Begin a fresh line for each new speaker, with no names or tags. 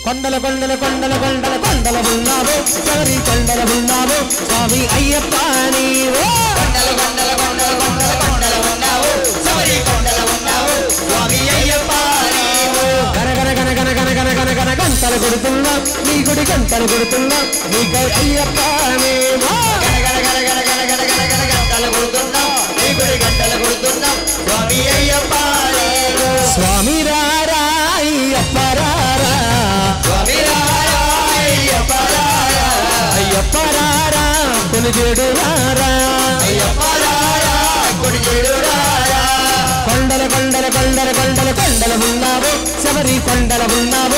కొండల కొండల కొండల కొండల కొండల ఉన్నావు శబరి కొండల ఉన్నావు స్వామి అయ్యప్ప నీవు
కొండల కొండల కొండల కొండల కొండల ఉన్నావు శబరి కొండల ఉన్నావు స్వామి అయ్యప్ప నీవు
గన గన గన గన గన గన గన గన గంటలు కొడుతున్నా నీ గుడి గంటలు కొడుతున్నా నీకై అయ్యప్ప నీవు
గన గన గన గన గన గన గన గన గంటలు కొడుతున్నా నీ గుడి గంటలు కొడుతున్నా స్వామి అయ్యప్ప నీవు
స్వామి రారా అయ్యప్ప రారా
స్వామి రారా అయ్యప్ప రారా
అయ్యప్ప రారా కొనిజేడు రారా
అయ్యప్ప రారా కొనిజేడు రారా
కొండల కొండల కొండల కొండల కొండల ఉన్నావు శబరి కొండల ఉన్నావు